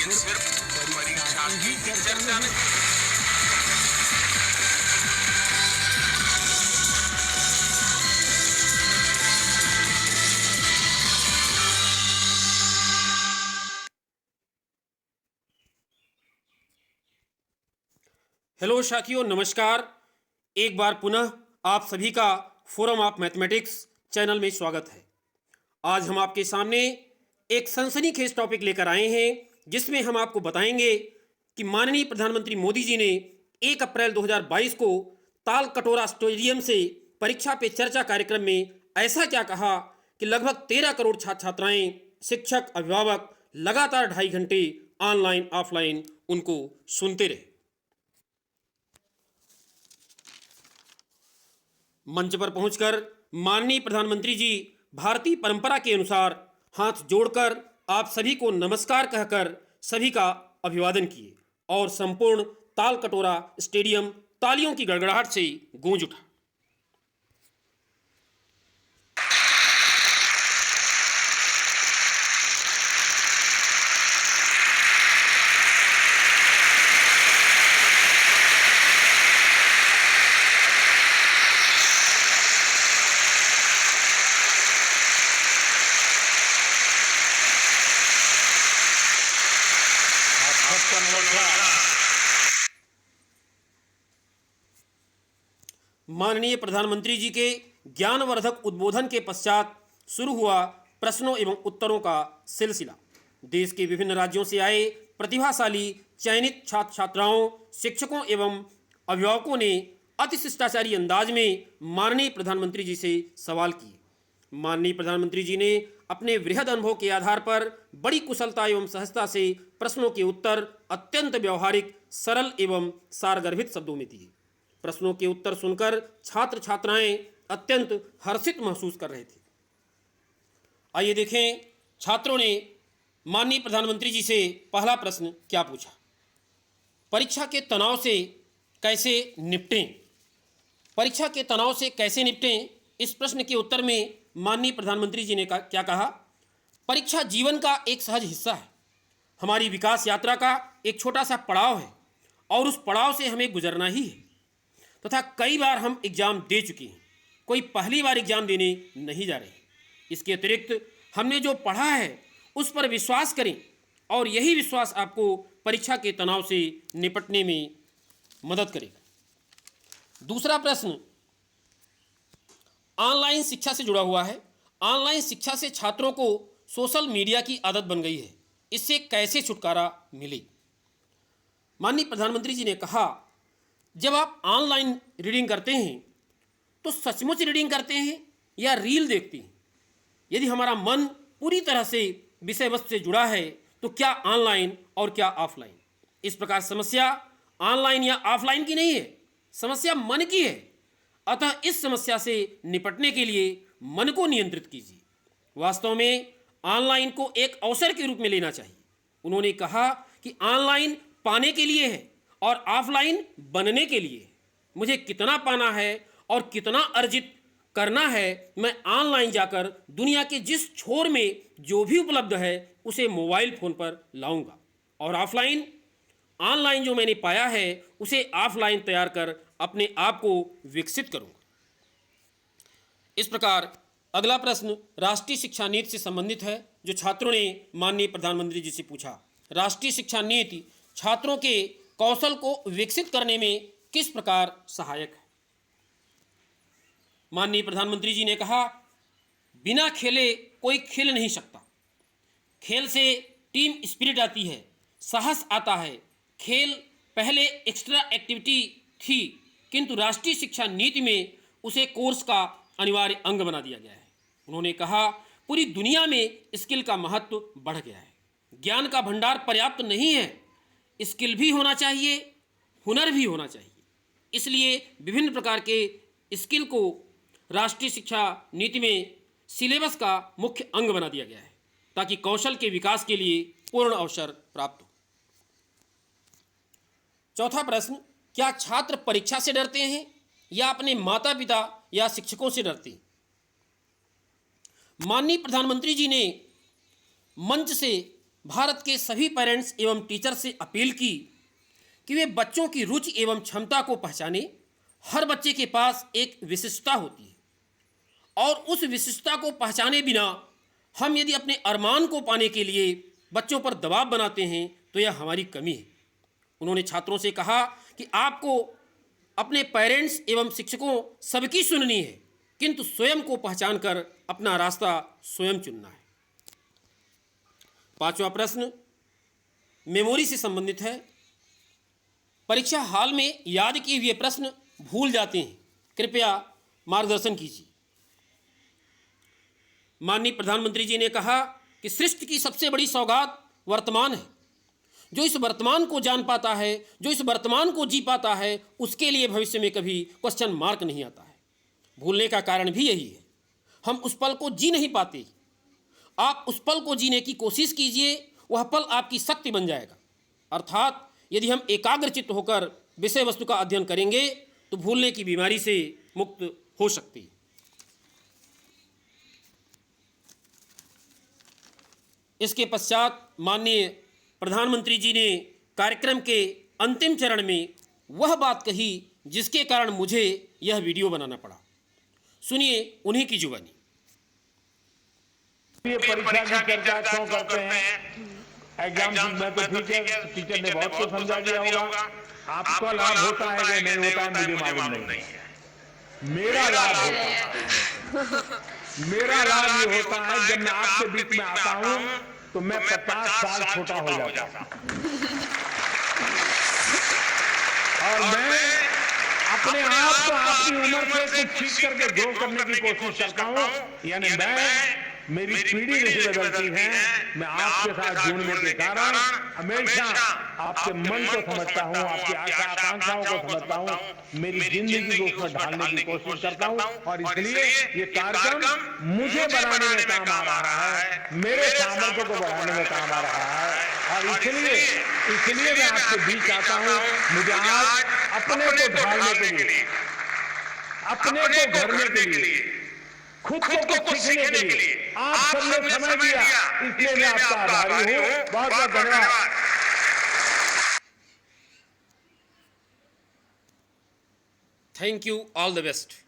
लेकिन सिर्फ परीक्षा की ही चर्चा नहीं। हेलो साथियों, नमस्कार। एक बार पुनः आप सभी का फोरम ऑफ मैथमेटिक्स चैनल में स्वागत है। आज हम आपके सामने एक सनसनीखेज टॉपिक लेकर आए हैं, जिसमें हम आपको बताएंगे कि माननीय प्रधानमंत्री मोदी जी ने 1 अप्रैल 2022 को ताल कटोरा स्टेडियम से परीक्षा पे चर्चा कार्यक्रम में ऐसा क्या कहा कि लगभग 13 करोड़ छात्र छात्राएं, शिक्षक, अभिभावक लगातार 2.5 घंटे ऑनलाइन ऑफलाइन उनको सुनते रहे। मंच पर पहुंचकर माननीय प्रधानमंत्री जी भारतीय परंपरा के अनुसार हाथ जोड़कर आप सभी को नमस्कार कहकर सभी का अभिवादन किए और संपूर्ण ताल कटोरा स्टेडियम तालियों की गड़गड़ाहट से गूंज उठा। माननीय प्रधानमंत्री जी के ज्ञानवर्धक उद्बोधन के पश्चात शुरू हुआ प्रश्नों एवं उत्तरों का सिलसिला। देश के विभिन्न राज्यों से आए प्रतिभाशाली चयनित छात्र छात्राओं, शिक्षकों एवं अभिभावकों ने अति शिष्टाचारी अंदाज में माननीय प्रधानमंत्री जी से सवाल किए। माननीय प्रधानमंत्री जी ने अपने वृहद अनुभव के आधार पर बड़ी कुशलता एवं सहजता से प्रश्नों के उत्तर अत्यंत व्यवहारिक, सरल एवं सारगर्भित शब्दों में दिए। प्रश्नों के उत्तर सुनकर छात्र छात्राएं अत्यंत हर्षित महसूस कर रहे थे। आइए देखें छात्रों ने माननीय प्रधानमंत्री जी से पहला प्रश्न क्या पूछा। परीक्षा के तनाव से कैसे निपटें। परीक्षा के तनाव से कैसे निपटें, इस प्रश्न के उत्तर में माननीय प्रधानमंत्री जी ने क्या कहा। परीक्षा जीवन का एक सहज हिस्सा है, हमारी विकास यात्रा का एक छोटा सा पड़ाव है और उस पड़ाव से हमें गुजरना ही है तथा कई बार हम एग्जाम दे चुके हैं, कोई पहली बार एग्जाम देने नहीं जा रहे। इसके अतिरिक्त हमने जो पढ़ा है उस पर विश्वास करें और यही विश्वास आपको परीक्षा के तनाव से निपटने में मदद करेगा। दूसरा प्रश्न ऑनलाइन शिक्षा से जुड़ा हुआ है। ऑनलाइन शिक्षा से छात्रों को सोशल मीडिया की आदत बन गई है, इससे कैसे छुटकारा मिले। माननीय प्रधानमंत्री जी ने कहा, जब आप ऑनलाइन रीडिंग करते हैं तो सचमुच रीडिंग करते हैं या रील देखते हैं। यदि हमारा मन पूरी तरह से विषय वस्तु से जुड़ा है तो क्या ऑनलाइन और क्या ऑफलाइन। इस प्रकार समस्या ऑनलाइन या ऑफलाइन की नहीं है, समस्या मन की है। अतः इस समस्या से निपटने के लिए मन को नियंत्रित कीजिए। वास्तव में ऑनलाइन को एक अवसर के रूप में लेना चाहिए। उन्होंने कहा कि ऑनलाइन पाने के लिए है और ऑफलाइन बनने के लिए। मुझे कितना पाना है और कितना अर्जित करना है, मैं ऑनलाइन जाकर दुनिया के जिस छोर में जो भी उपलब्ध है उसे मोबाइल फ़ोन पर लाऊंगा और ऑफलाइन ऑनलाइन जो मैंने पाया है उसे ऑफलाइन तैयार कर अपने आप को विकसित करूंगा। इस प्रकार अगला प्रश्न राष्ट्रीय शिक्षा नीति से संबंधित है, जो छात्रों ने माननीय प्रधानमंत्री जी से पूछा। राष्ट्रीय शिक्षा नीति छात्रों के कौशल को विकसित करने में किस प्रकार सहायक है। माननीय प्रधानमंत्री जी ने कहा, बिना खेले कोई खेल नहीं सकता। खेल से टीम स्पिरिट आती है, साहस आता है। खेल पहले एक्स्ट्रा एक्टिविटी थी, किंतु राष्ट्रीय शिक्षा नीति में उसे कोर्स का अनिवार्य अंग बना दिया गया है। उन्होंने कहा, पूरी दुनिया में स्किल का महत्व बढ़ गया है। ज्ञान का भंडार पर्याप्त नहीं है, स्किल भी होना चाहिए, हुनर भी होना चाहिए। इसलिए विभिन्न प्रकार के स्किल को राष्ट्रीय शिक्षा नीति में सिलेबस का मुख्य अंग बना दिया गया है, ताकि कौशल के विकास के लिए पूर्ण अवसर प्राप्त हो। चौथा प्रश्न, क्या छात्र परीक्षा से डरते हैं या अपने माता पिता या शिक्षकों से डरते हैं। माननीय प्रधानमंत्री जी ने मंच से भारत के सभी पेरेंट्स एवं टीचर से अपील की कि वे बच्चों की रुचि एवं क्षमता को पहचाने। हर बच्चे के पास एक विशिष्टता होती है और उस विशिष्टता को पहचाने बिना हम यदि अपने अरमान को पाने के लिए बच्चों पर दबाव बनाते हैं तो यह हमारी कमी है। उन्होंने छात्रों से कहा कि आपको अपने पेरेंट्स एवं शिक्षकों सबकी सुननी है, किंतु स्वयं को पहचान कर अपना रास्ता स्वयं चुनना है। पांचवा प्रश्न मेमोरी से संबंधित है। परीक्षा हाल में याद किए हुए प्रश्न भूल जाते हैं, कृपया मार्गदर्शन कीजिए। माननीय प्रधानमंत्री जी ने कहा कि सृष्टि की सबसे बड़ी सौगात वर्तमान है। जो इस वर्तमान को जान पाता है, जो इस वर्तमान को जी पाता है, उसके लिए भविष्य में कभी क्वेश्चन मार्क नहीं आता है। भूलने का कारण भी यही है, हम उस पल को जी नहीं पाते। आप उस पल को जीने की कोशिश कीजिए, वह पल आपकी शक्ति बन जाएगा। अर्थात यदि हम एकाग्रचित्त होकर विषय वस्तु का अध्ययन करेंगे तो भूलने की बीमारी से मुक्त हो सकती है। इसके पश्चात माननीय प्रधानमंत्री जी ने कार्यक्रम के अंतिम चरण में वह बात कही जिसके कारण मुझे यह वीडियो बनाना पड़ा। सुनिए उन्हीं की जुबानी। ये परीक्षा की चर्चा क्यों करते हैं? एग्जाम में तो ठीक है, टीचर ने बहुत कुछ समझा दिया होगा। आपका लाभ होता है कि नहीं होता है मुझे मालूम नहीं है। मेरा लाभ होता है, मेरा लाभ ये होता है जब मैं आपके बीच में आता हूं तो मैं 50 साल छोटा हो जाता हूं और मैं अपने आप को आपकी उम्र से कुछ ठीक करके ग्रो करने की कोशिश करता हूं। यानी मेरी पीढ़ी नहीं बदलती है, मैं आपके साथ जुड़ने के कारण हमेशा आपके मन को समझता हूं, आपकी आशा आकांक्षाओं को समझता हूं, मेरी जिंदगी को उसमें ढालने की कोशिश करता हूं और इसलिए ये कार्यक्रम मुझे बनाने में काम आ रहा है, मेरे सामर्थ्य को बढ़ाने में काम आ रहा है और इसलिए मैं आपके बीच आता हूं। मुझे आज अपने को ढालने के लिए, अपने को भरने के लिए, खुद को कुछ सीखने के लिए आप सबने समय दिया, इसलिए मैं आपका आभारी हूं। बहुत बहुत धन्यवाद। Thank you, all the best.